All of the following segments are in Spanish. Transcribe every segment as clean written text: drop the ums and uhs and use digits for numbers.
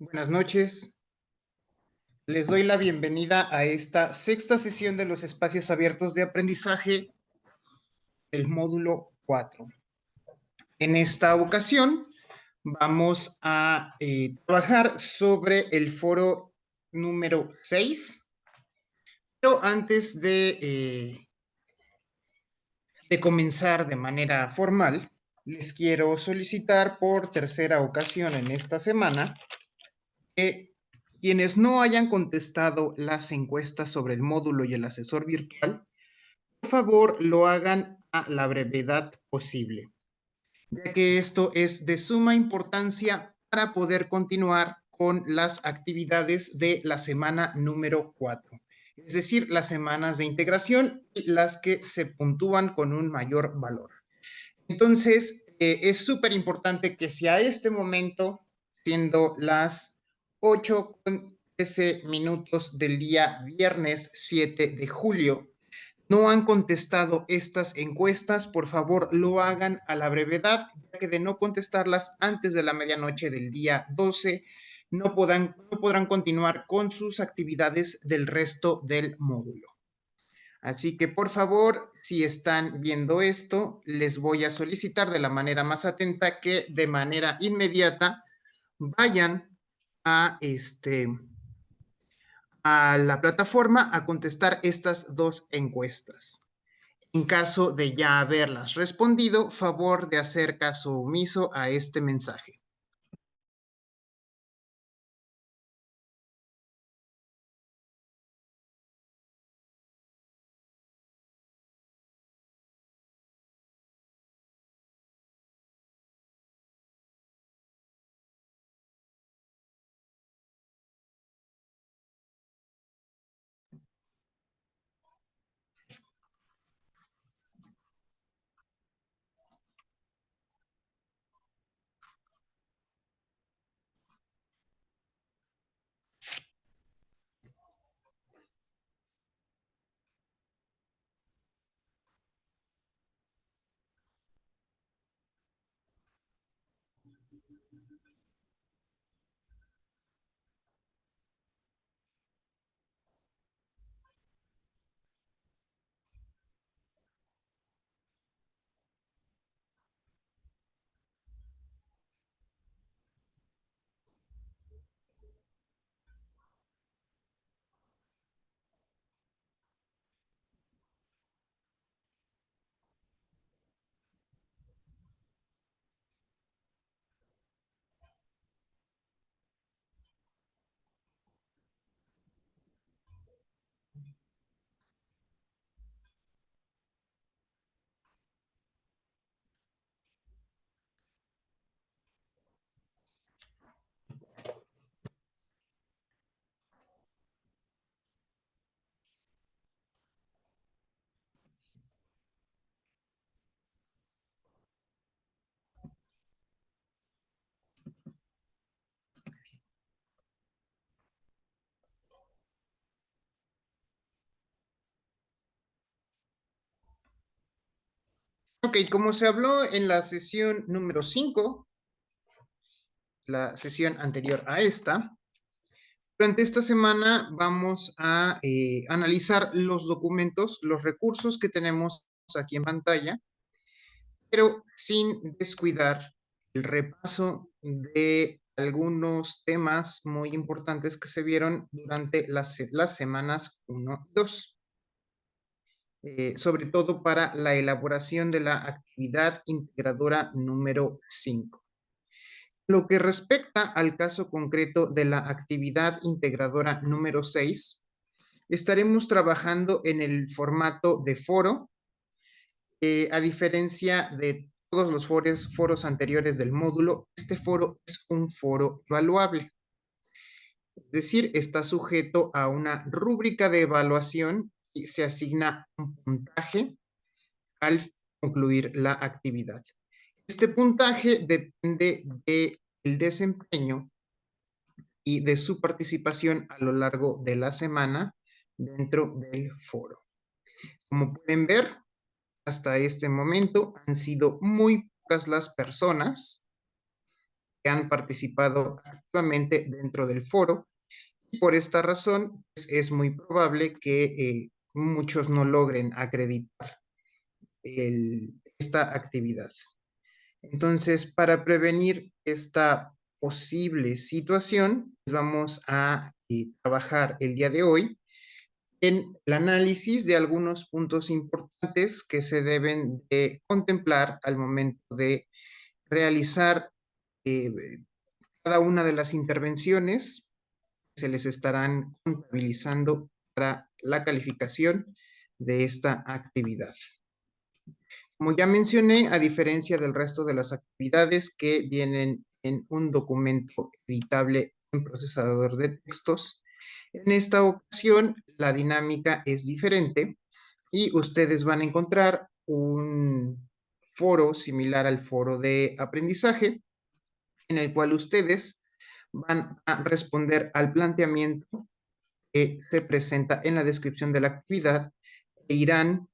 Buenas noches. Les doy la bienvenida a esta sexta sesión de los espacios abiertos de aprendizaje del módulo 4. En esta ocasión vamos a trabajar sobre el foro número 6, pero antes de comenzar de manera formal, les quiero solicitar por tercera ocasión en esta semana que quienes no hayan contestado las encuestas sobre el módulo y el asesor virtual, por favor lo hagan a la brevedad posible, ya que esto es de suma importancia para poder continuar con las actividades de la semana número 4, es decir, las semanas de integración y las que se puntúan con un mayor valor. Entonces, es súper importante que si a este momento, siendo las 8:13 del día viernes 7 de julio, no han contestado estas encuestas, por favor lo hagan a la brevedad, ya que de no contestarlas antes de la medianoche del día 12, no podrán continuar con sus actividades del resto del módulo. Así que por favor, si están viendo esto, les voy a solicitar de la manera más atenta que de manera inmediata vayan a la plataforma a contestar estas dos encuestas. En caso de ya haberlas respondido, favor de hacer caso omiso a este mensaje. Ok, como se habló en la sesión número 5, la sesión anterior a esta, durante esta semana vamos a analizar los documentos, los recursos que tenemos aquí en pantalla, pero sin descuidar el repaso de algunos temas muy importantes que se vieron durante las semanas 1 y 2, sobre todo para la elaboración de la actividad integradora número 5. Lo que respecta al caso concreto de la actividad integradora número 6, estaremos trabajando en el formato de foro, a diferencia de todos los foros anteriores del módulo. Este foro es un foro evaluable, es decir, está sujeto a una rúbrica de evaluación y se asigna un puntaje al concluir la actividad. Este puntaje depende del desempeño y de su participación a lo largo de la semana dentro del foro. Como pueden ver, hasta este momento han sido muy pocas las personas que han participado activamente dentro del foro. Y por esta razón, pues, es muy probable que muchos no logren acreditar esta actividad. Entonces, para prevenir esta posible situación, pues vamos a trabajar el día de hoy en el análisis de algunos puntos importantes que se deben de contemplar al momento de realizar eh, cada una de las intervenciones que se les estarán contabilizando para la calificación de esta actividad. Como ya mencioné, a diferencia del resto de las actividades que vienen en un documento editable en procesador de textos, en esta ocasión la dinámica es diferente y ustedes van a encontrar un foro similar al foro de aprendizaje en el cual ustedes van a responder al planteamiento que se presenta en la descripción de la actividad e irán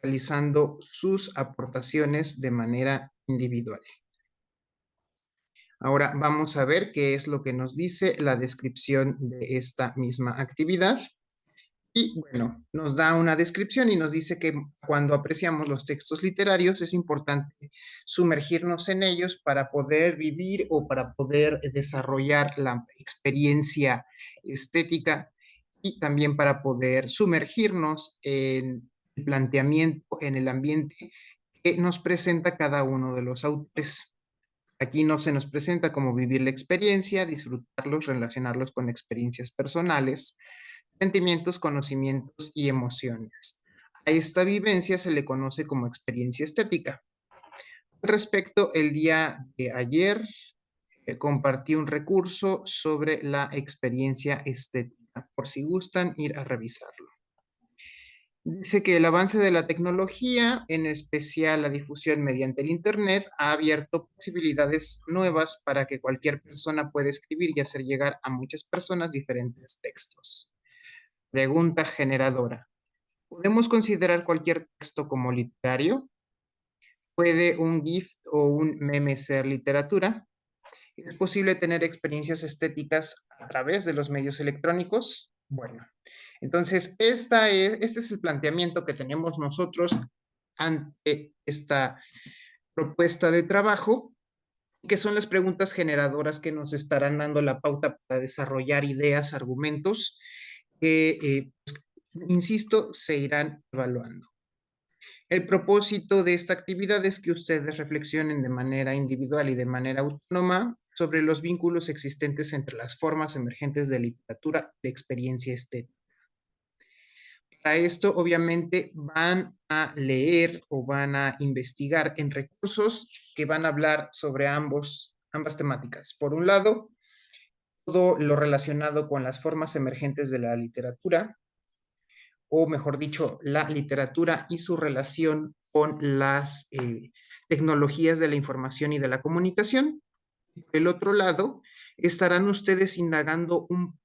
realizando sus aportaciones de manera individual. Ahora vamos a ver qué es lo que nos dice la descripción de esta misma actividad. Y bueno, nos da una descripción y nos dice que cuando apreciamos los textos literarios es importante sumergirnos en ellos para poder vivir o para poder desarrollar la experiencia estética y también para poder sumergirnos en el planteamiento, en el ambiente que nos presenta cada uno de los autores. Aquí no se nos presenta cómo vivir la experiencia, disfrutarlos, relacionarlos con experiencias personales, sentimientos, conocimientos y emociones. A esta vivencia se le conoce como experiencia estética. Al respecto, el día de ayer compartí un recurso sobre la experiencia estética, por si gustan ir a revisarlo. Dice que el avance de la tecnología, en especial la difusión mediante el Internet, ha abierto posibilidades nuevas para que cualquier persona pueda escribir y hacer llegar a muchas personas diferentes textos. Pregunta generadora. ¿Podemos considerar cualquier texto como literario? ¿Puede un GIF o un meme ser literatura? ¿Es posible tener experiencias estéticas a través de los medios electrónicos? Bueno, entonces este es el planteamiento que tenemos nosotros ante esta propuesta de trabajo, que son las preguntas generadoras que nos estarán dando la pauta para desarrollar ideas, argumentos que, insisto, se irán evaluando. El propósito de esta actividad es que ustedes reflexionen de manera individual y de manera autónoma sobre los vínculos existentes entre las formas emergentes de literatura y de experiencia estética. Para esto, obviamente, van a leer o van a investigar en recursos que van a hablar sobre ambas temáticas. Por un lado, todo lo relacionado con las formas emergentes de la literatura, o mejor dicho, la literatura y su relación con las tecnologías de la información y de la comunicación. Por el otro lado, estarán ustedes indagando un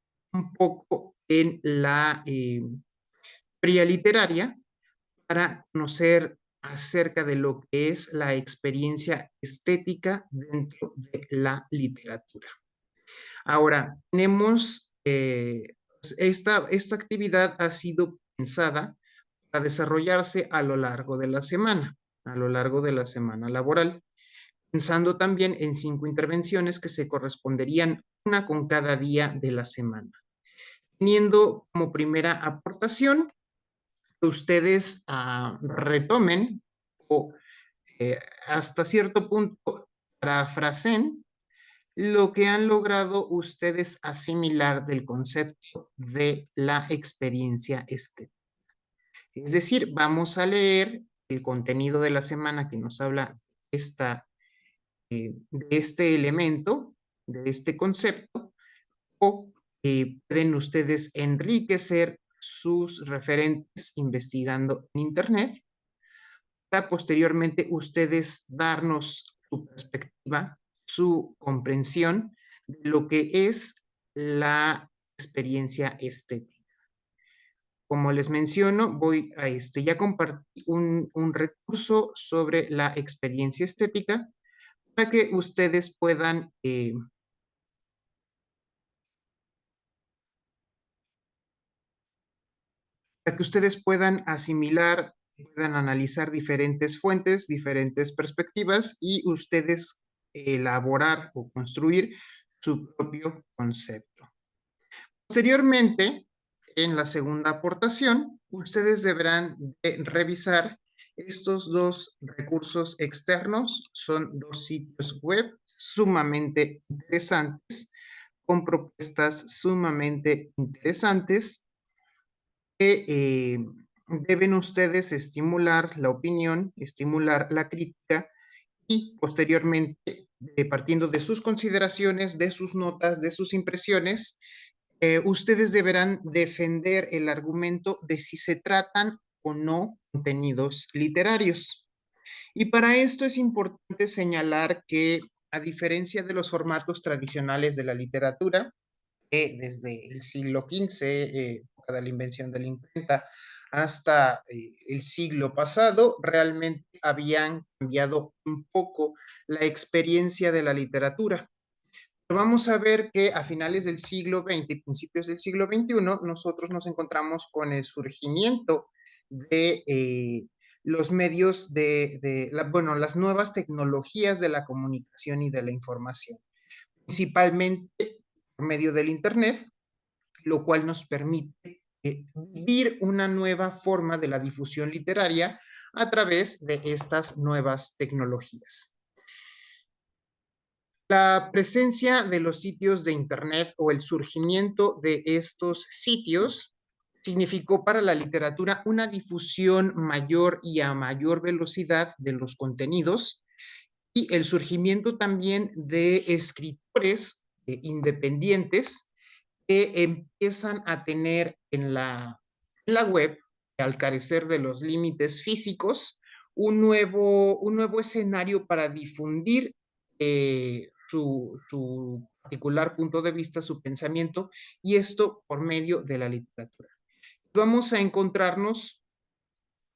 poco en la teoría literaria para conocer acerca de lo que es la experiencia estética dentro de la literatura. Ahora, tenemos esta actividad ha sido pensada para desarrollarse a lo largo de la semana, laboral, pensando también en 5 intervenciones que se corresponderían una con cada día de la semana. Teniendo como primera aportación que ustedes retomen o hasta cierto punto parafraseen lo que han logrado ustedes asimilar del concepto de la experiencia estética. Es decir, vamos a leer el contenido de la semana que nos habla de este elemento, de este concepto, o pueden ustedes enriquecer sus referentes investigando en Internet para posteriormente ustedes darnos su perspectiva, su comprensión de lo que es la experiencia estética. Como les menciono, voy a ya compartir un recurso sobre la experiencia estética para que ustedes puedan asimilar, puedan analizar diferentes fuentes, diferentes perspectivas y ustedes elaborar o construir su propio concepto. Posteriormente, en la segunda aportación, ustedes deberán de revisar estos dos recursos externos. Son dos sitios web sumamente interesantes, con propuestas sumamente interesantes que deben ustedes estimular la opinión, estimular la crítica y posteriormente, partiendo de sus consideraciones, de sus notas, de sus impresiones, ustedes deberán defender el argumento de si se tratan o no contenidos literarios. Y para esto es importante señalar que, a diferencia de los formatos tradicionales de la literatura, desde el siglo XV, de la invención de la imprenta, hasta el siglo pasado, realmente habían cambiado un poco la experiencia de la literatura. Vamos a ver que a finales del siglo XX y principios del siglo XXI, nosotros nos encontramos con el surgimiento de los medios bueno, las nuevas tecnologías de la comunicación y de la información, principalmente por medio del Internet, lo cual nos permite vivir una nueva forma de la difusión literaria a través de estas nuevas tecnologías. La presencia de los sitios de Internet o el surgimiento de estos sitios significó para la literatura una difusión mayor y a mayor velocidad de los contenidos y el surgimiento también de escritores independientes que empiezan a tener en la web, al carecer de los límites físicos, un nuevo escenario para difundir su particular punto de vista, su pensamiento, y esto por medio de la literatura. Vamos a encontrarnos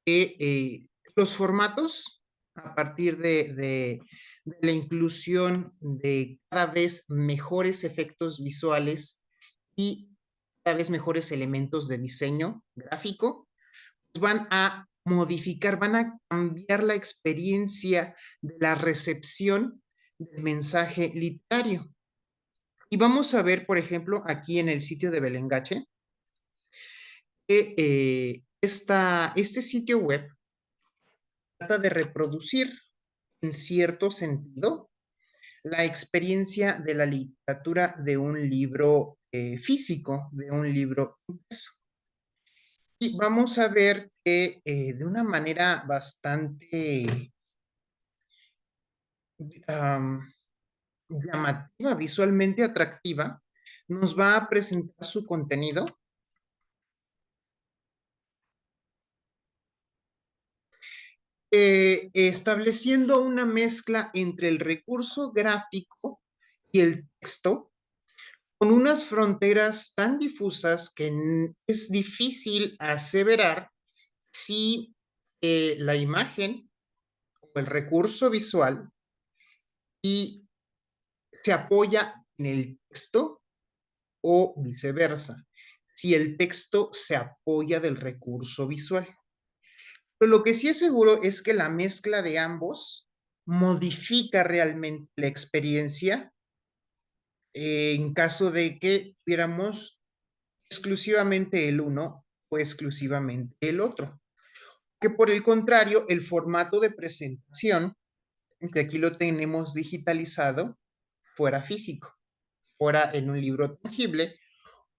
que los formatos, a partir de la inclusión de cada vez mejores efectos visuales y cada vez mejores elementos de diseño gráfico, pues van a modificar, van a cambiar la experiencia de la recepción del mensaje literario. Y vamos a ver, por ejemplo, aquí en el sitio de Belengache, que este sitio web trata de reproducir en cierto sentido la experiencia de la literatura de un libro físico, de un libro impreso. Y vamos a ver que de una manera bastante llamativa, visualmente atractiva, nos va a presentar su contenido estableciendo una mezcla entre el recurso gráfico y el texto, con unas fronteras tan difusas que es difícil aseverar si la imagen o el recurso visual y se apoya en el texto o viceversa, si el texto se apoya del recurso visual. Pero lo que sí es seguro es que la mezcla de ambos modifica realmente la experiencia en caso de que tuviéramos exclusivamente el uno o exclusivamente el otro. Que por el contrario, el formato de presentación, que aquí lo tenemos digitalizado, fuera físico, fuera en un libro tangible,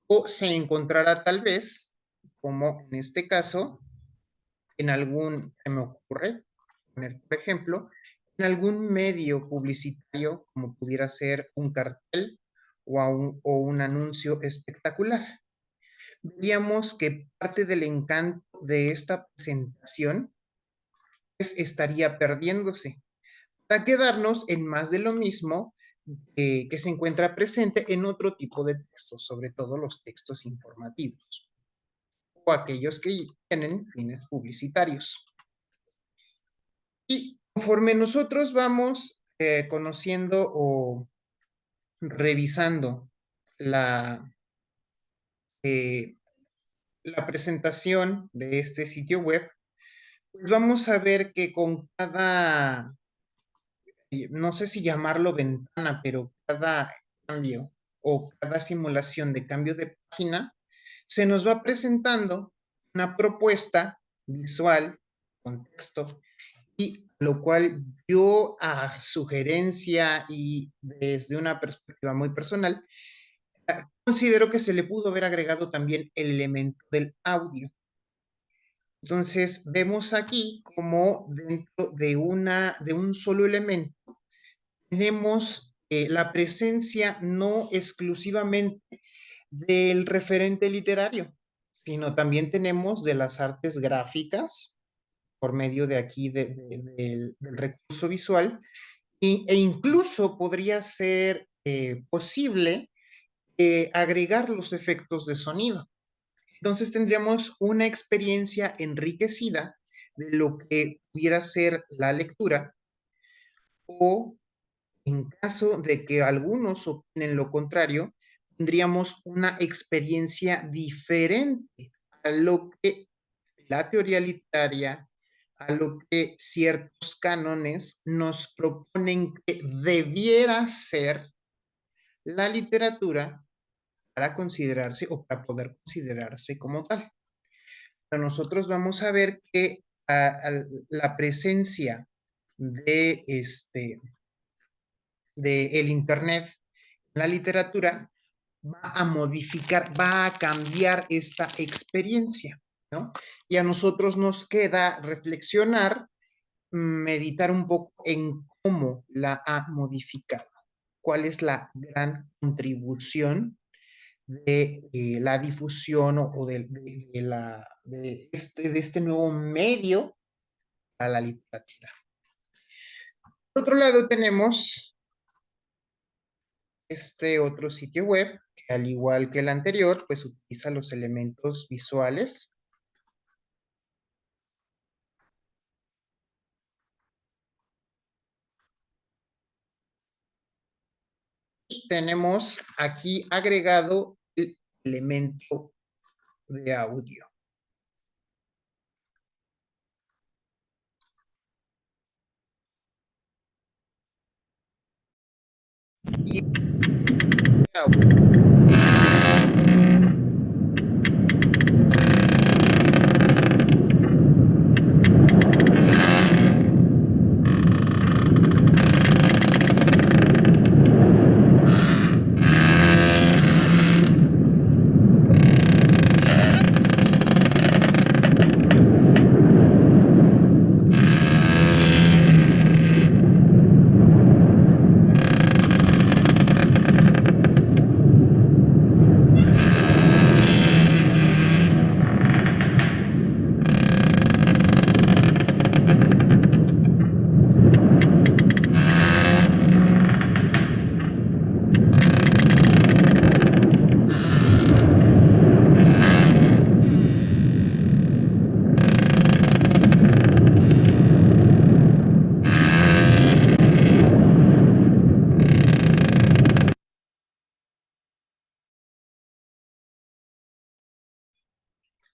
o se encontrará tal vez, como en este caso, en algún, se me ocurre poner, por ejemplo, en algún medio publicitario, como pudiera ser un cartel o un anuncio espectacular. Veríamos que parte del encanto de esta presentación pues, estaría perdiéndose para quedarnos en más de lo mismo que se encuentra presente en otro tipo de textos, sobre todo los textos informativos o aquellos que tienen fines publicitarios. Y conforme nosotros vamos conociendo o revisando la, eh, la presentación de este sitio web, pues vamos a ver que con cada, no sé si llamarlo ventana, pero cada cambio o cada simulación de cambio de página, se nos va presentando una propuesta visual con texto y lo cual yo a sugerencia y desde una perspectiva muy personal, considero que se le pudo haber agregado también el elemento del audio. Entonces, vemos aquí como dentro de un solo elemento tenemos la presencia no exclusivamente del referente literario, sino también tenemos de las artes gráficas por medio de aquí del recurso visual e incluso podría ser posible agregar los efectos de sonido. Entonces tendríamos una experiencia enriquecida de lo que pudiera ser la lectura o en caso de que algunos opinen lo contrario, tendríamos una experiencia diferente a lo que la teoría literaria, a lo que ciertos cánones nos proponen que debiera ser la literatura para considerarse o para poder considerarse como tal. Pero nosotros vamos a ver que la presencia de de el Internet, la literatura, va a modificar, va a cambiar esta experiencia, ¿no? Y a nosotros nos queda reflexionar, meditar un poco en cómo la ha modificado, cuál es la gran contribución de la difusión o de este nuevo medio a la literatura. Por otro lado, tenemos este otro sitio web, que al igual que el anterior, pues utiliza los elementos visuales. Y tenemos aquí agregado el elemento de audio. Y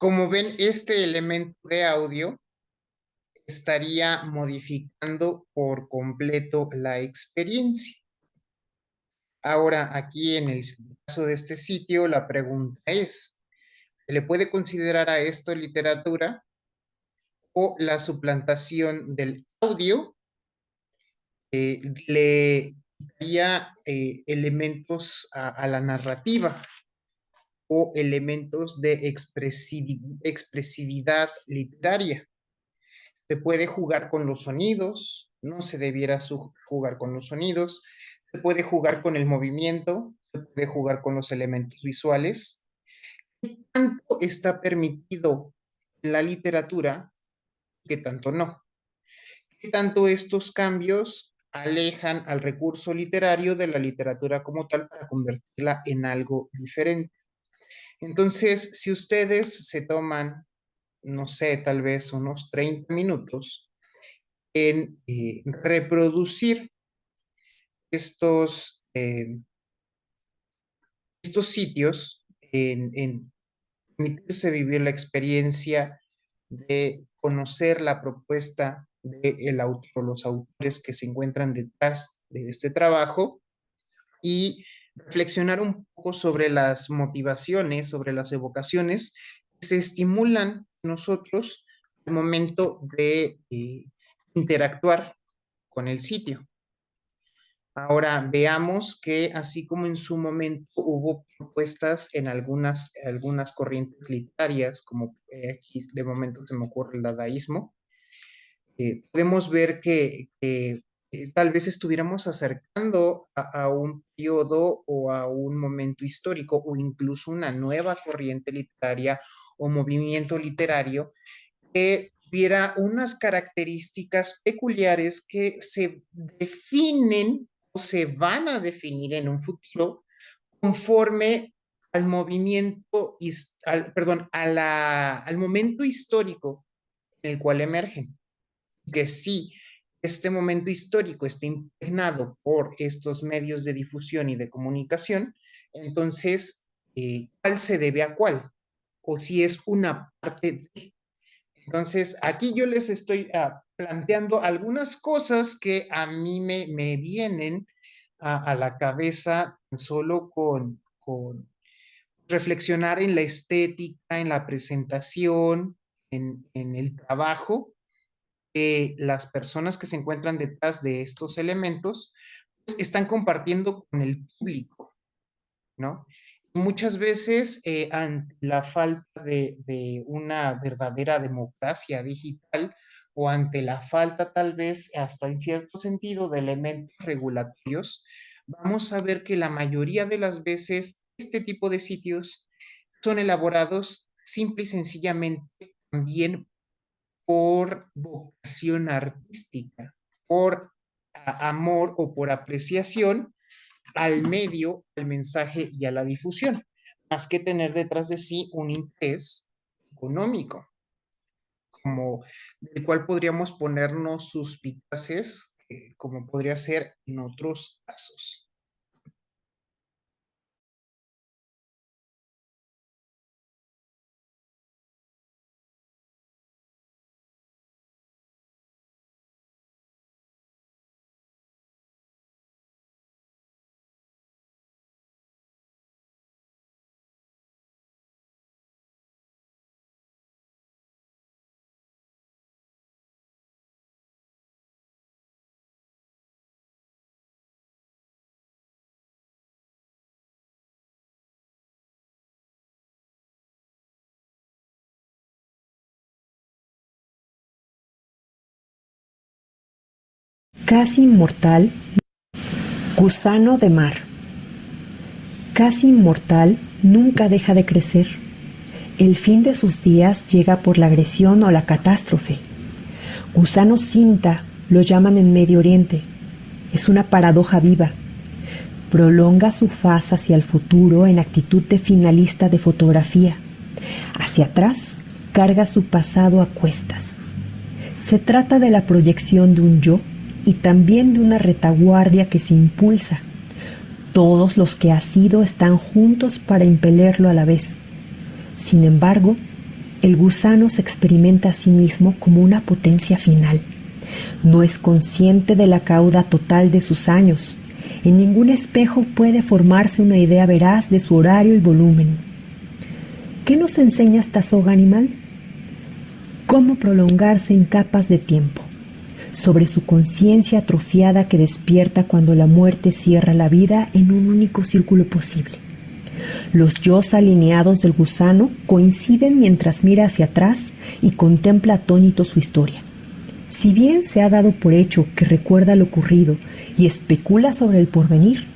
como ven, este elemento de audio estaría modificando por completo la experiencia. Ahora, aquí en el caso de este sitio, la pregunta es, ¿se le puede considerar a esto literatura o la suplantación del audio le daría elementos a la narrativa o elementos de expresividad literaria? Se puede jugar con los sonidos, no se debiera jugar con los sonidos, se puede jugar con el movimiento, se puede jugar con los elementos visuales. ¿Qué tanto está permitido en la literatura? ¿Qué tanto no? ¿Qué tanto estos cambios alejan al recurso literario de la literatura como tal para convertirla en algo diferente? Entonces, si ustedes se toman, no sé, tal vez unos 30 minutos en reproducir estos sitios en permitirse vivir la experiencia de conocer la propuesta del autor, los autores que se encuentran detrás de este trabajo y reflexionar un poco sobre las motivaciones, sobre las evocaciones que se estimulan nosotros al momento de interactuar con el sitio. Ahora veamos que así como en su momento hubo propuestas en algunas corrientes literarias, como aquí de momento se me ocurre el dadaísmo, podemos ver que tal vez estuviéramos acercando a un periodo o a un momento histórico o incluso una nueva corriente literaria o movimiento literario que tuviera unas características peculiares que se definen o se van a definir en un futuro conforme al movimiento, al momento histórico en el cual emergen. Que si este momento histórico está impregnado por estos medios de difusión y de comunicación, entonces, ¿cuál se debe a cuál? O si es una parte de. Entonces, aquí yo les estoy planteando algunas cosas que a mí me vienen a la cabeza solo con reflexionar en la estética, en la presentación, en el trabajo que las personas que se encuentran detrás de estos elementos pues, están compartiendo con el público, ¿no? Muchas veces, ante la falta de una verdadera democracia digital o ante la falta tal vez hasta en cierto sentido de elementos regulatorios, vamos a ver que la mayoría de las veces este tipo de sitios son elaborados simple y sencillamente también por vocación artística, por amor o por apreciación al medio, al mensaje y a la difusión, más que tener detrás de sí un interés económico, como del cual podríamos ponernos suspicaces, como podría ser en otros casos. Casi inmortal, gusano de mar. Casi inmortal, nunca deja de crecer. El fin de sus días llega por la agresión o la catástrofe. Gusano cinta, lo llaman en Medio Oriente. Es una paradoja viva. Prolonga su faz hacia el futuro en actitud de finalista de fotografía. Hacia atrás, carga su pasado a cuestas. Se trata de la proyección de un yo y también de una retaguardia que se impulsa. Todos los que ha sido están juntos para impelerlo a la vez. Sin embargo, el gusano se experimenta a sí mismo como una potencia final. No es consciente de la cauda total de sus años. En ningún espejo puede formarse una idea veraz de su horario y volumen. ¿Qué nos enseña esta soga animal? Cómo prolongarse en capas de tiempo, sobre su conciencia atrofiada que despierta cuando la muerte cierra la vida en un único círculo posible. Los yos alineados del gusano coinciden mientras mira hacia atrás y contempla atónito su historia. Si bien se ha dado por hecho que recuerda lo ocurrido y especula sobre el porvenir,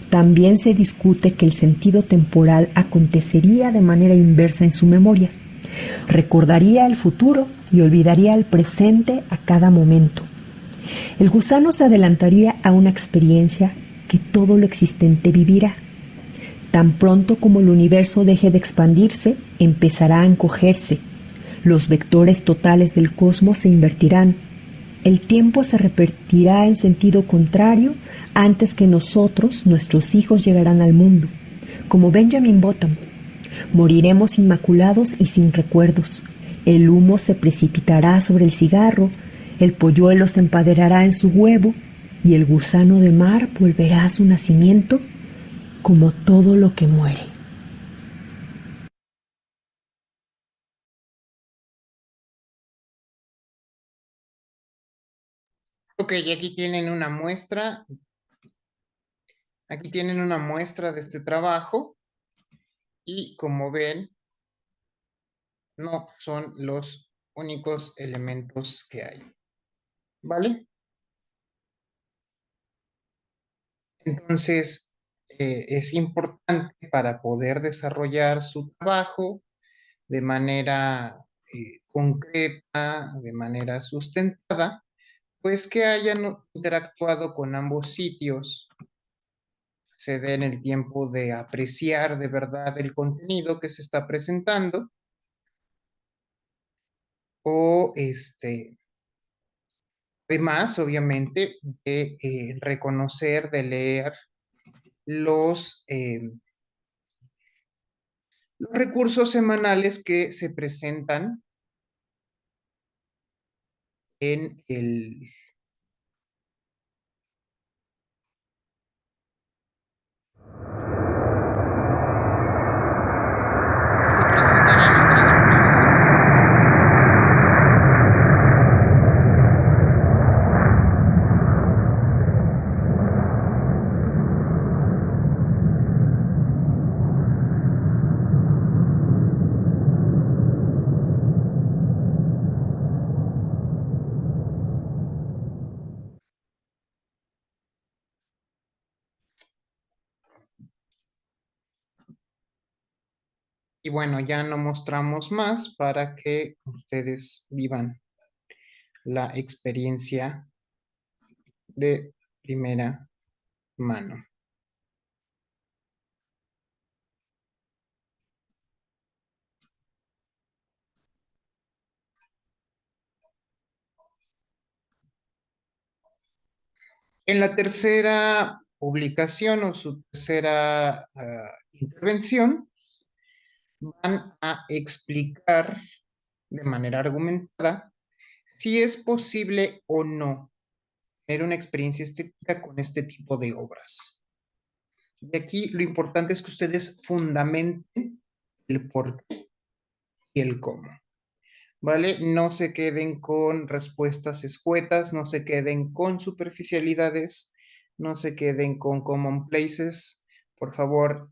también se discute que el sentido temporal acontecería de manera inversa en su memoria. Recordaría el futuro y olvidaría el presente a cada momento. El gusano se adelantaría a una experiencia que todo lo existente vivirá. Tan pronto como el universo deje de expandirse, empezará a encogerse. Los vectores totales del cosmos se invertirán. El tiempo se repetirá en sentido contrario antes que nosotros, nuestros hijos, llegarán al mundo, como Benjamin Button. Moriremos inmaculados y sin recuerdos. El humo se precipitará sobre el cigarro, el polluelo se empaderará en su huevo y el gusano de mar volverá a su nacimiento como todo lo que muere. Ok, y aquí tienen una muestra de este trabajo y como ven, no son los únicos elementos que hay, ¿vale? Entonces, es importante para poder desarrollar su trabajo de manera concreta, de manera sustentada, pues que hayan interactuado con ambos sitios, se den el tiempo de apreciar de verdad el contenido que se está presentando o además, obviamente, de reconocer, de leer los, eh, los recursos semanales que se presentan en que se presentan en el transcurso de esta semana. Y bueno, ya no mostramos más para que ustedes vivan la experiencia de primera mano. En la tercera publicación o su tercera intervención, van a explicar de manera argumentada si es posible o no tener una experiencia estética con este tipo de obras. Y aquí lo importante es que ustedes fundamenten el por qué y el cómo, ¿vale? No se queden con respuestas escuetas, no se queden con superficialidades, no se queden con common places. Por favor,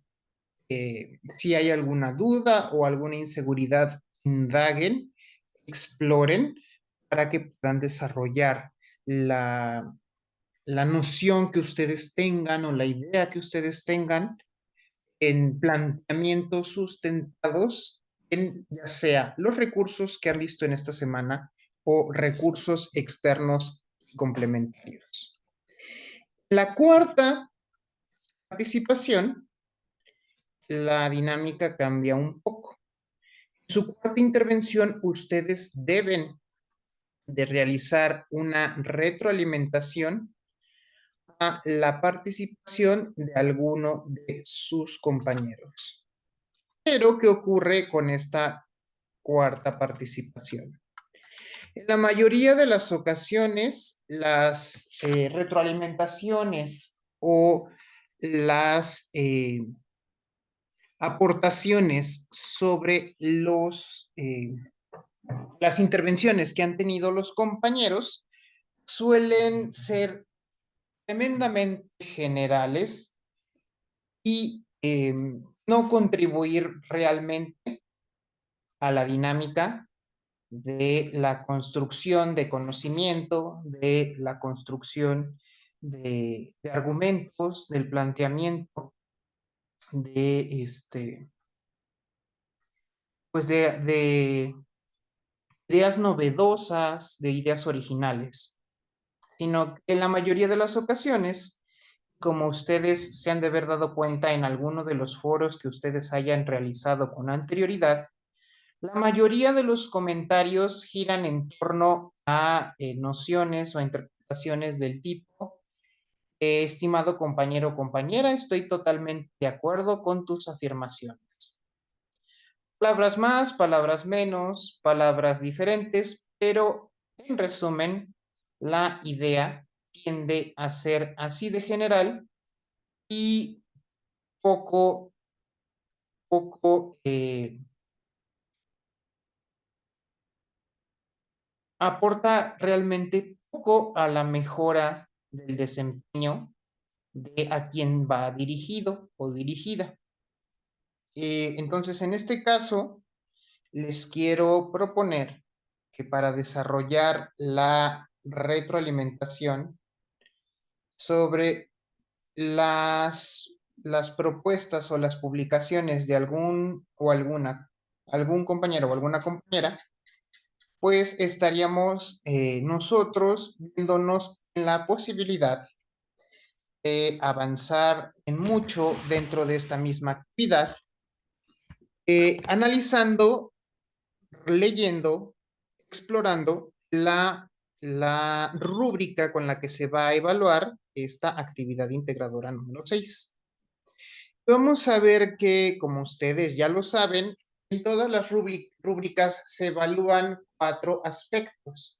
si hay alguna duda o alguna inseguridad, indaguen, exploren para que puedan desarrollar la noción que ustedes tengan o la idea que ustedes tengan en planteamientos sustentados en ya sea los recursos que han visto en esta semana o recursos externos y complementarios. La cuarta participación, la dinámica cambia un poco. En su cuarta intervención, ustedes deben de realizar una retroalimentación a la participación de alguno de sus compañeros. Pero, ¿qué ocurre con esta cuarta participación? En la mayoría de las ocasiones, las retroalimentaciones o las aportaciones sobre las intervenciones que han tenido los compañeros suelen ser tremendamente generales y no contribuir realmente a la dinámica de la construcción de conocimiento, de la construcción de argumentos, del planteamiento de pues de ideas novedosas, de ideas originales, sino que en la mayoría de las ocasiones, como ustedes se han de haber dado cuenta en alguno de los foros que ustedes hayan realizado con anterioridad, la mayoría de los comentarios giran en torno a nociones o interpretaciones del tipo, estimado compañero o compañera, estoy totalmente de acuerdo con tus afirmaciones. Palabras más, palabras menos, palabras diferentes, pero en resumen, la idea tiende a ser así de general y poco, poco aporta realmente poco a la mejora del desempeño de a quien va dirigido o dirigida. Entonces, en este caso, les quiero proponer que para desarrollar la retroalimentación sobre las propuestas o las publicaciones de algún compañero o alguna compañera, pues estaríamos nosotros viéndonos en la posibilidad de avanzar en mucho dentro de esta misma actividad, analizando, leyendo, explorando la rúbrica con la que se va a evaluar esta actividad integradora número 6. Vamos a ver que, como ustedes ya lo saben, en todas las rúbricas se evalúan 4 aspectos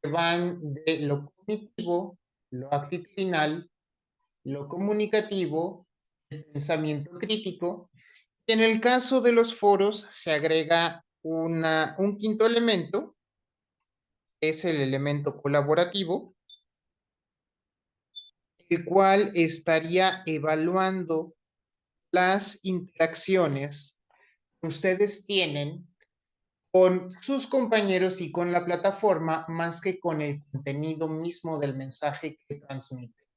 que van de lo cognitivo, lo actitudinal, lo comunicativo, el pensamiento crítico. En el caso de los foros se agrega un quinto elemento, es el elemento colaborativo, el cual estaría evaluando las interacciones que ustedes tienen con sus compañeros y con la plataforma más que con el contenido mismo del mensaje que transmiten.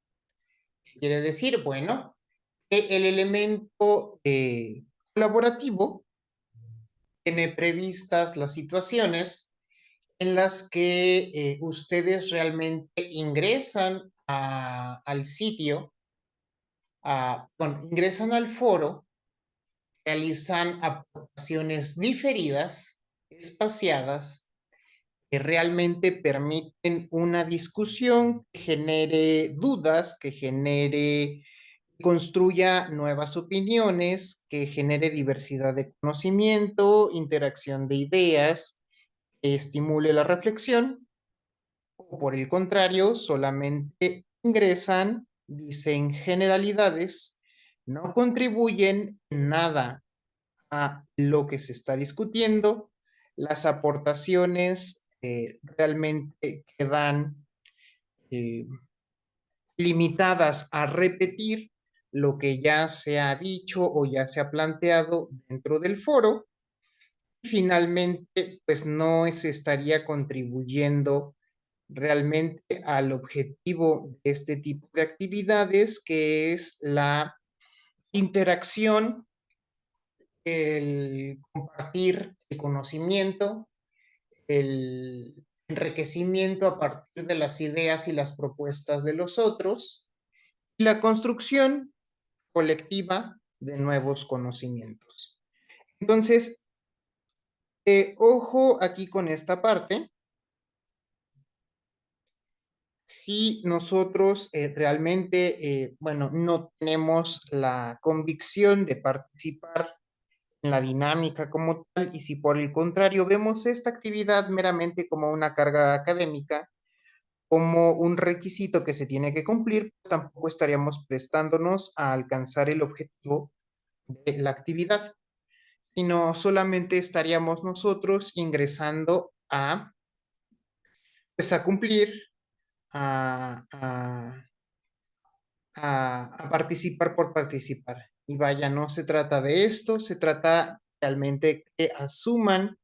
Quiere decir, bueno, que el elemento colaborativo tiene previstas las situaciones en las que ustedes realmente ingresan al sitio, ingresan al foro, realizan aportaciones diferidas, espaciadas, que realmente permiten una discusión que genere dudas, que construya nuevas opiniones, que genere diversidad de conocimiento, interacción de ideas, que estimule la reflexión, o por el contrario, solamente ingresan, dicen generalidades, no contribuyen en nada a lo que se está discutiendo, las aportaciones realmente quedan eh, limitadas a repetir lo que ya se ha dicho o ya se ha planteado dentro del foro. Y finalmente, pues no se estaría contribuyendo realmente al objetivo de este tipo de actividades, que es la interacción, el compartir el conocimiento, el enriquecimiento a partir de las ideas y las propuestas de los otros, y la construcción colectiva de nuevos conocimientos. Entonces, ojo aquí con esta parte. Si nosotros realmente, bueno, no tenemos la convicción de participar en la dinámica como tal, y si por el contrario vemos esta actividad meramente como una carga académica, como un requisito que se tiene que cumplir, pues tampoco estaríamos prestándonos a alcanzar el objetivo de la actividad, sino solamente estaríamos nosotros ingresando pues a cumplir, a, a, a participar por participar. Y vaya, no se trata de esto, se trata realmente que asuman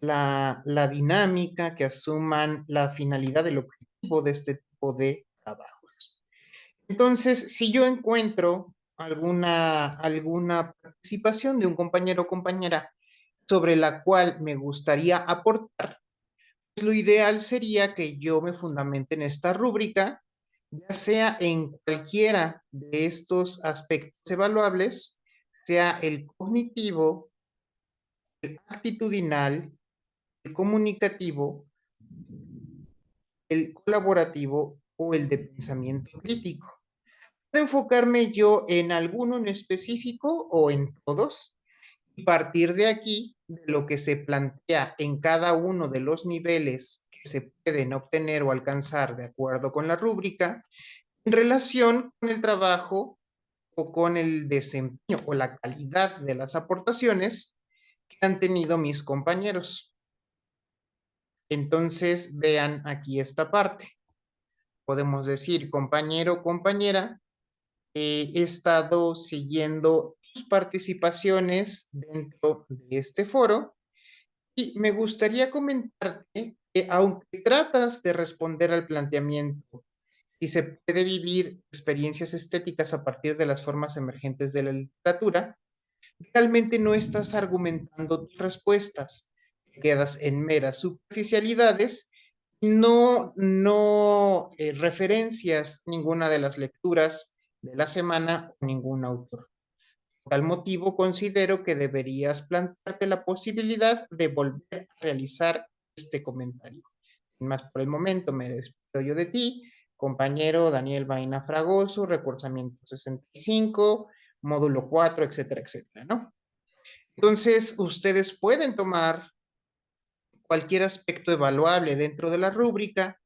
la dinámica, que asuman la finalidad del objetivo de este tipo de trabajos. Entonces, si yo encuentro alguna participación de un compañero o compañera sobre la cual me gustaría aportar, pues lo ideal sería que yo me fundamente en esta rúbrica, ya sea en cualquiera de estos aspectos evaluables, sea el cognitivo, el actitudinal, el comunicativo el colaborativo o el de pensamiento crítico. ¿Puedo enfocarme yo en alguno en específico o en todos? Y partir de aquí, de lo que se plantea en cada uno de los niveles que se pueden obtener o alcanzar de acuerdo con la rúbrica, en relación con el trabajo o con el desempeño o la calidad de las aportaciones que han tenido mis compañeros. Entonces, vean aquí esta parte. Podemos decir, compañero o compañera, he estado siguiendo tus participaciones dentro de este foro y me gustaría comentarte que aunque tratas de responder al planteamiento y se puede vivir experiencias estéticas a partir de las formas emergentes de la literatura, realmente no estás argumentando tus respuestas, quedas en meras superficialidades, no referencias ninguna de las lecturas de la semana o ningún autor. Por tal motivo, considero que deberías plantearte la posibilidad de volver a realizar este comentario. Sin más por el momento, me despido yo de ti, compañero Daniel Vaina Fragoso, recursamiento 65, módulo 4, etcétera, etcétera, ¿no? Entonces, ustedes pueden tomar cualquier aspecto evaluable dentro de la rúbrica,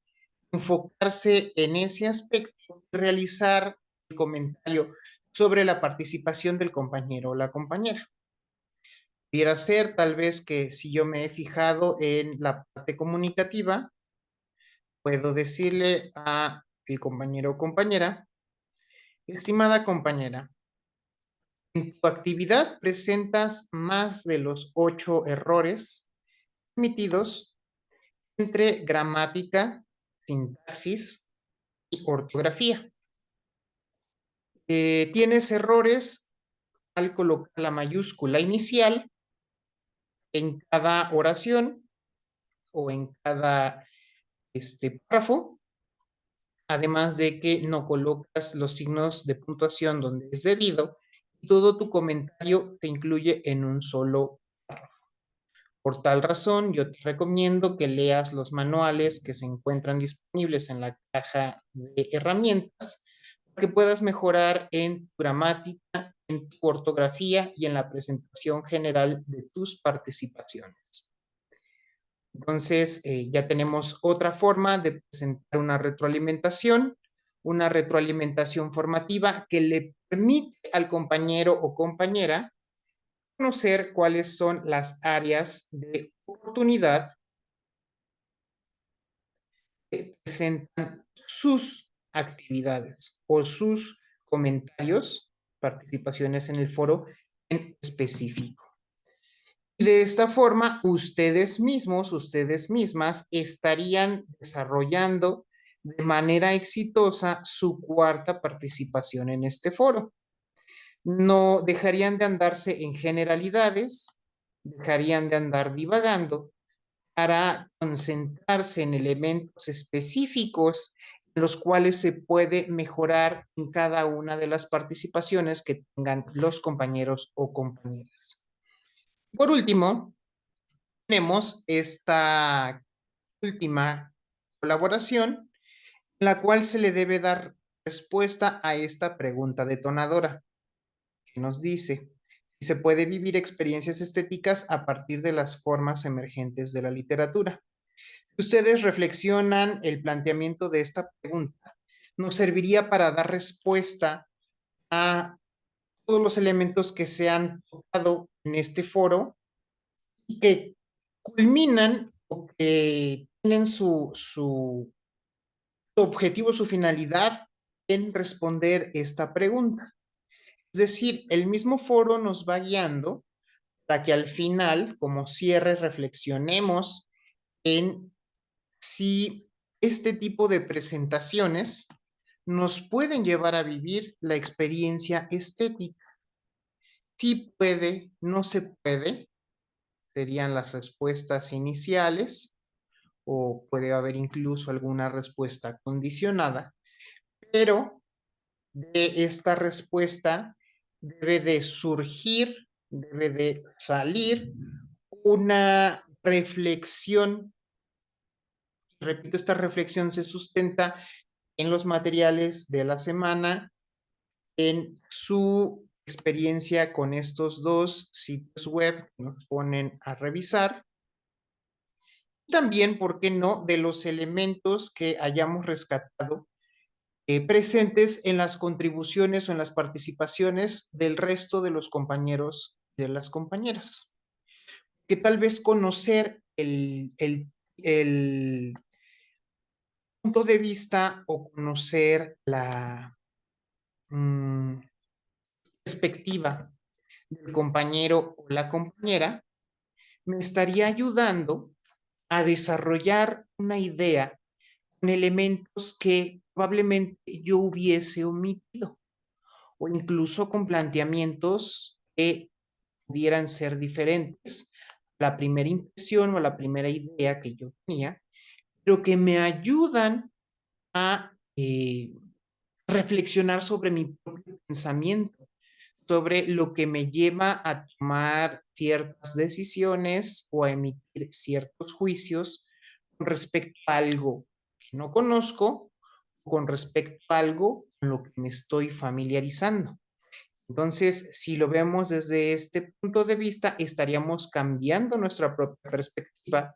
enfocarse en ese aspecto y realizar el comentario sobre la participación del compañero o la compañera. Pudiera ser tal vez que si yo me he fijado en la parte comunicativa, puedo decirle a el compañero o compañera, estimada compañera, en tu actividad presentas más de los 8 errores emitidos entre gramática, sintaxis y ortografía. Tienes errores al colocar la mayúscula inicial en cada oración o en cada párrafo, además de que no colocas los signos de puntuación donde es debido y todo tu comentario se incluye en un solo párrafo. Por tal razón, yo te recomiendo que leas los manuales que se encuentran disponibles en la caja de herramientas para que puedas mejorar en tu gramática, en tu ortografía y en la presentación general de tus participaciones. Entonces, ya tenemos otra forma de presentar una retroalimentación formativa que le permite al compañero o compañera conocer cuáles son las áreas de oportunidad que presentan sus actividades o sus comentarios, participaciones en el foro en específico. Y de esta forma, ustedes mismos, ustedes mismas, estarían desarrollando de manera exitosa su cuarta participación en este foro. No dejarían de andarse en generalidades, dejarían de andar divagando para concentrarse en elementos específicos en los cuales se puede mejorar en cada una de las participaciones que tengan los compañeros o compañeras. Por último, tenemos esta última colaboración en la cual se le debe dar respuesta a esta pregunta detonadora que nos dice si se puede vivir experiencias estéticas a partir de las formas emergentes de la literatura. Si ustedes reflexionan el planteamiento de esta pregunta, nos serviría para dar respuesta a todos los elementos que se han tocado en este foro y que culminan o que tienen su objetivo, su finalidad en responder esta pregunta. Es decir, el mismo foro nos va guiando para que al final, como cierre, reflexionemos en si este tipo de presentaciones nos pueden llevar a vivir la experiencia estética. Si puede, no se puede, serían las respuestas iniciales, o puede haber incluso alguna respuesta condicionada, pero de esta respuesta debe de surgir, debe de salir una reflexión repito, esta reflexión se sustenta en los materiales de la semana, en su experiencia con estos dos sitios web que nos ponen a revisar. También, ¿por qué no?, de los elementos que hayamos rescatado presentes en las contribuciones o en las participaciones del resto de los compañeros y de las compañeras. Que tal vez conocer el punto de vista o conocer la perspectiva del compañero o la compañera me estaría ayudando a desarrollar una idea con elementos que probablemente yo hubiese omitido o incluso con planteamientos que pudieran ser diferentes a la primera impresión o a la primera idea que yo tenía, pero que me ayudan a reflexionar sobre mi propio pensamiento, sobre lo que me lleva a tomar ciertas decisiones o a emitir ciertos juicios con respecto a algo que no conozco, con respecto a algo con lo que me estoy familiarizando. Entonces, si lo vemos desde este punto de vista, estaríamos cambiando nuestra propia perspectiva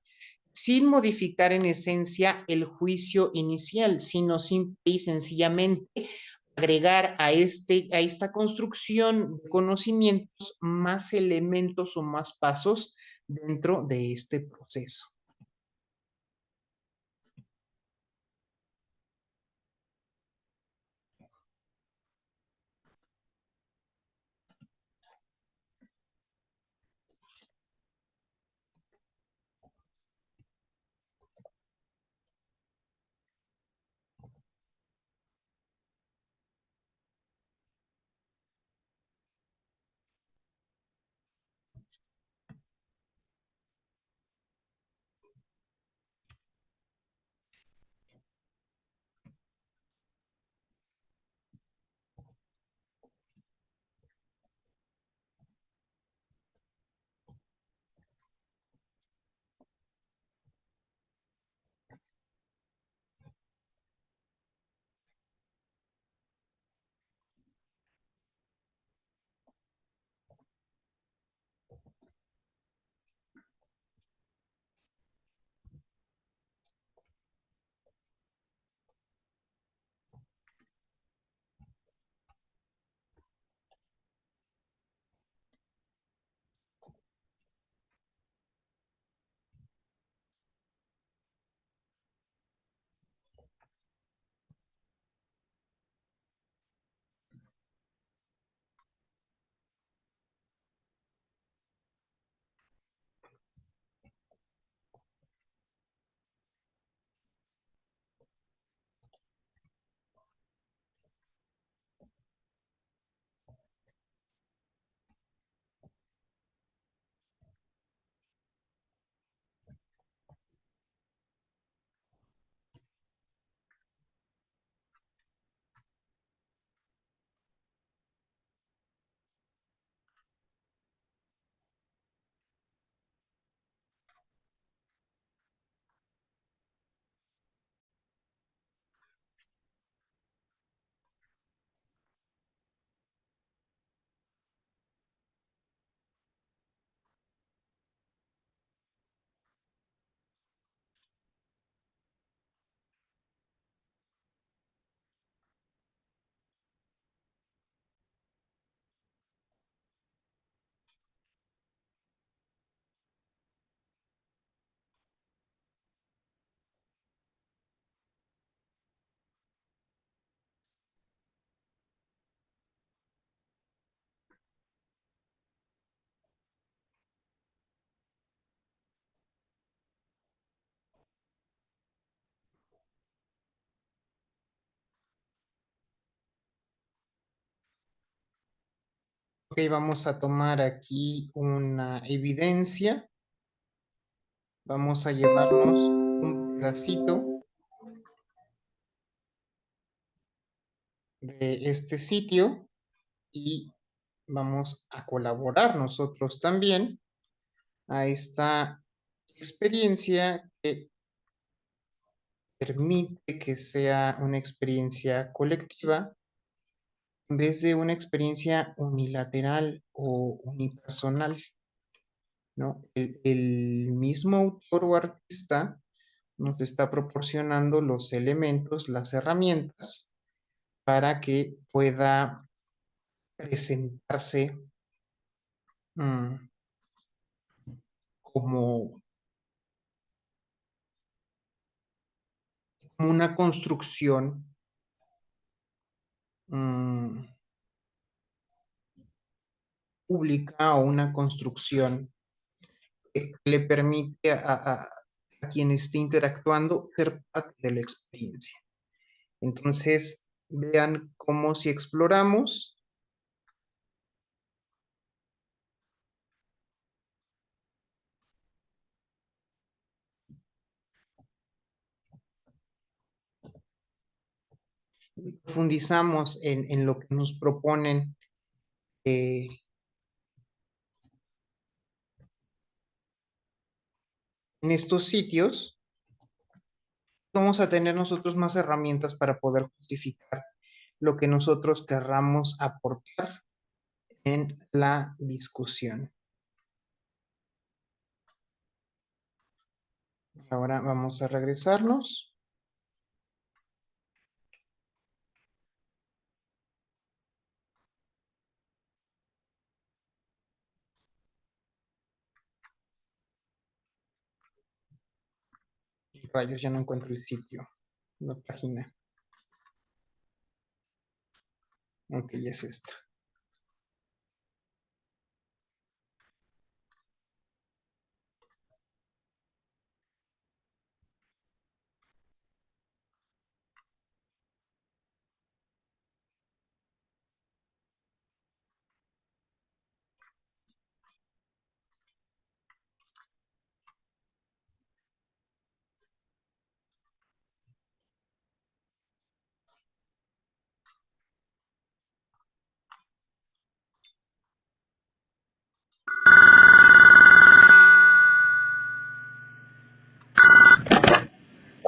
sin modificar en esencia el juicio inicial, sino simple y sencillamente agregar a esta construcción de conocimientos más elementos o más pasos dentro de este proceso. Ok, vamos a tomar aquí una evidencia. Vamos a llevarnos un pedacito de este sitio y vamos a colaborar nosotros también a esta experiencia que permite que sea una experiencia colectiva en vez de una experiencia unilateral o unipersonal, ¿no? El mismo autor o artista nos está proporcionando los elementos, las herramientas para que pueda presentarse mm, como, como una construcción mm, pública o una construcción que le permite a quien esté interactuando ser parte de la experiencia. Entonces, vean cómo si exploramos, y profundizamos en lo que nos proponen eh, en estos sitios, vamos a tener nosotros más herramientas para poder justificar lo que nosotros querramos aportar en la discusión. Ahora vamos a regresarnos. Rayos, ya no encuentro el sitio, la página. Ok, es esta.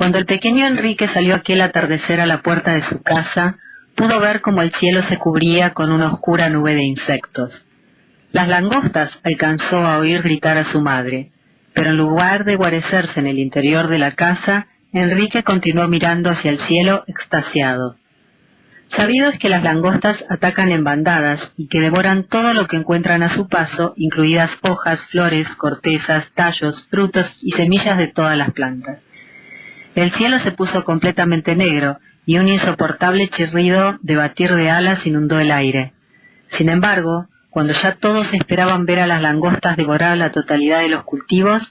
Cuando el pequeño Enrique salió aquel atardecer a la puerta de su casa, pudo ver cómo el cielo se cubría con una oscura nube de insectos. Las langostas alcanzó a oír gritar a su madre, pero en lugar de guarecerse en el interior de la casa, Enrique continuó mirando hacia el cielo extasiado. Sabido es que las langostas atacan en bandadas y que devoran todo lo que encuentran a su paso, incluidas hojas, flores, cortezas, tallos, frutos y semillas de todas las plantas. El cielo se puso completamente negro y un insoportable chirrido de batir de alas inundó el aire. Sin embargo, cuando ya todos esperaban ver a las langostas devorar la totalidad de los cultivos,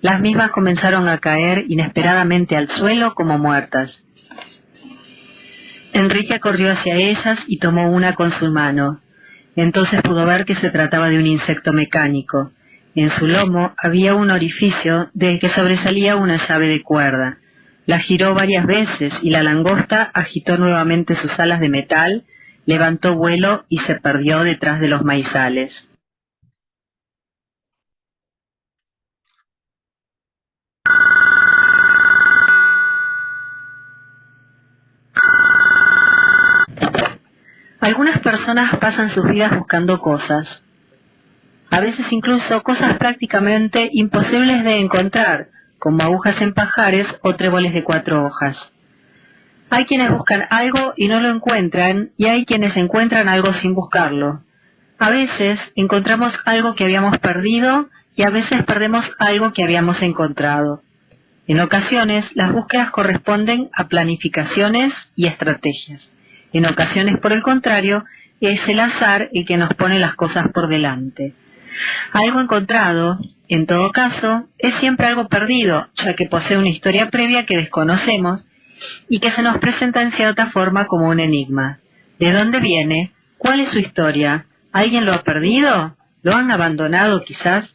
las mismas comenzaron a caer inesperadamente al suelo como muertas. Enrique corrió hacia ellas y tomó una con su mano. Entonces pudo ver que se trataba de un insecto mecánico. En su lomo había un orificio del que sobresalía una llave de cuerda. La giró varias veces y la langosta agitó nuevamente sus alas de metal, levantó vuelo y se perdió detrás de los maizales. Algunas personas pasan sus vidas buscando cosas, a veces incluso cosas prácticamente imposibles de encontrar, como agujas en pajares o tréboles de 4 hojas. Hay quienes buscan algo y no lo encuentran, y hay quienes encuentran algo sin buscarlo. A veces encontramos algo que habíamos perdido y a veces perdemos algo que habíamos encontrado. En ocasiones, las búsquedas corresponden a planificaciones y estrategias. En ocasiones, por el contrario, es el azar el que nos pone las cosas por delante. Algo encontrado, en todo caso, es siempre algo perdido, ya que posee una historia previa que desconocemos y que se nos presenta en cierta forma como un enigma. ¿De dónde viene? ¿Cuál es su historia? ¿Alguien lo ha perdido? ¿Lo han abandonado quizás?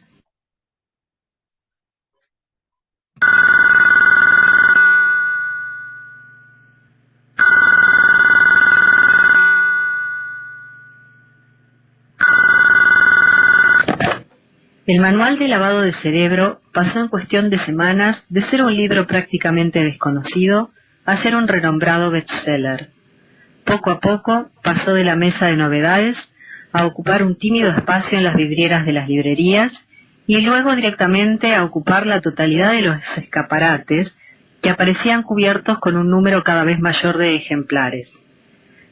El manual de lavado de cerebro pasó en cuestión de semanas de ser un libro prácticamente desconocido a ser un renombrado bestseller. Poco a poco pasó de la mesa de novedades a ocupar un tímido espacio en las vidrieras de las librerías y luego directamente a ocupar la totalidad de los escaparates que aparecían cubiertos con un número cada vez mayor de ejemplares.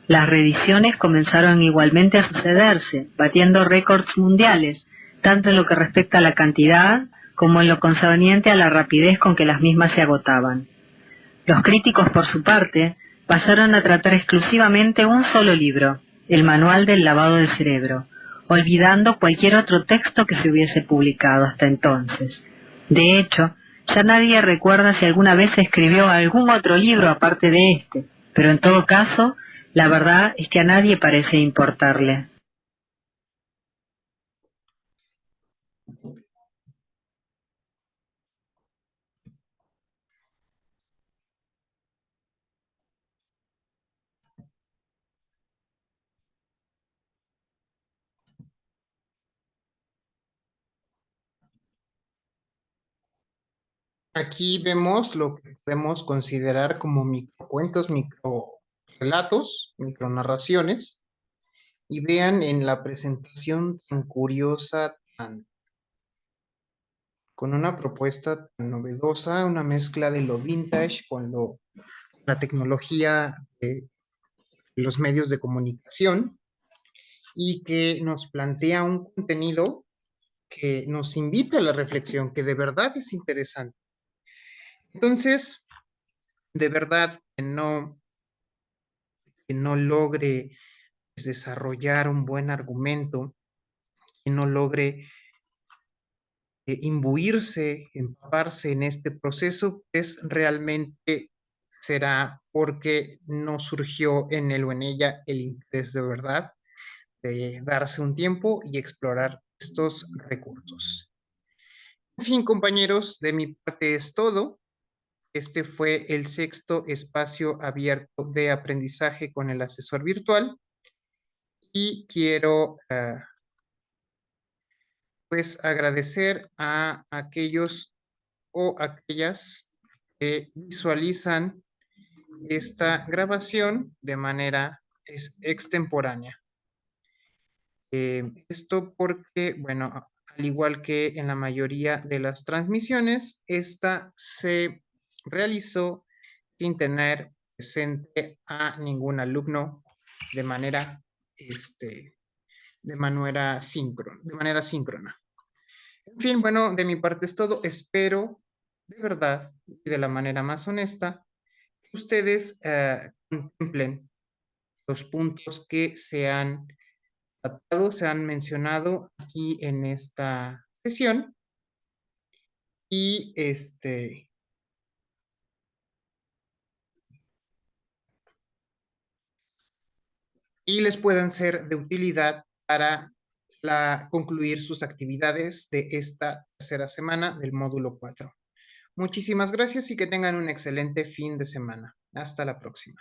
Las reediciones comenzaron igualmente a sucederse, batiendo récords mundiales, tanto en lo que respecta a la cantidad como en lo concerniente a la rapidez con que las mismas se agotaban. Los críticos, por su parte, pasaron a tratar exclusivamente un solo libro, el Manual del Lavado del Cerebro, olvidando cualquier otro texto que se hubiese publicado hasta entonces. De hecho, ya nadie recuerda si alguna vez se escribió algún otro libro aparte de este, pero en todo caso, la verdad es que a nadie parece importarle. Aquí vemos lo que podemos considerar como microcuentos, microrelatos, micronarraciones, y vean en la presentación tan curiosa, con una propuesta tan novedosa, una mezcla de lo vintage con la tecnología de los medios de comunicación y que nos plantea un contenido que nos invita a la reflexión, que de verdad es interesante. Entonces, de verdad que no logre pues, desarrollar un buen argumento, que no logre imbuirse, empaparse en este proceso, pues realmente será porque no surgió en él o en ella el interés de verdad de darse un tiempo y explorar estos recursos. En fin, compañeros, de mi parte es todo. Este fue el sexto espacio abierto de aprendizaje con el asesor virtual y quiero pues agradecer a aquellos o aquellas que visualizan esta grabación de manera extemporánea. Esto porque, bueno, al igual que en la mayoría de las transmisiones, esta se realizó sin tener presente a ningún alumno de manera, de manera síncrona. En fin, bueno, de mi parte es todo. Espero de verdad y de la manera más honesta que ustedes contemplen los puntos que se han tratado, se han mencionado aquí en esta sesión y y les puedan ser de utilidad para concluir sus actividades de esta tercera semana del módulo 4. Muchísimas gracias y que tengan un excelente fin de semana. Hasta la próxima.